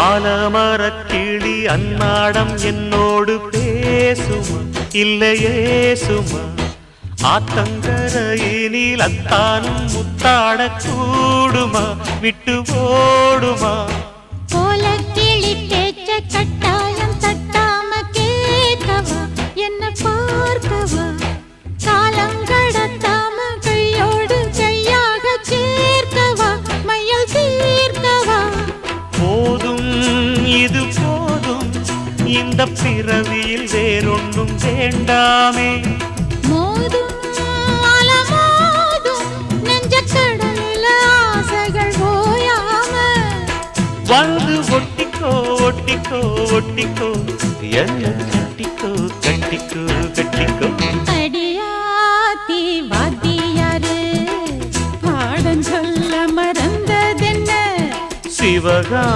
ஆலமரக்கிளி அன்னாடம் என்னோடு பேசுமா இல்லையே சுமா ஆத்தங்கரையினில் அத்தானும் முத்தாட கூடுமா விட்டு ஓடுமா கோலக்கிளி பேச்ச கட்டாயம் தட்டாம கேட்கவா என்ன பார்க்கவா காலங்கடத்தாம கையோடு கையாக சேர்க்கவா மையல் தீர்க்கவா போதும் இது போதும் இந்த பிறவியில் வேறொன்றும் வேண்டாமே மோதும் அலமோதும் நெஞ்ச கடல்ல ஆசைகள் ஓயாம வந்து ஒட்டிக்கோ ஒட்டிக்கோ ஒட்டிக்கோ என்ன கட்டிக்கோ கட்டிக்கோ கட்டிக்கோ அடியாத்தி வாத்தியாரு பாடம் சொல்ல மறந்ததென்ன சிவகா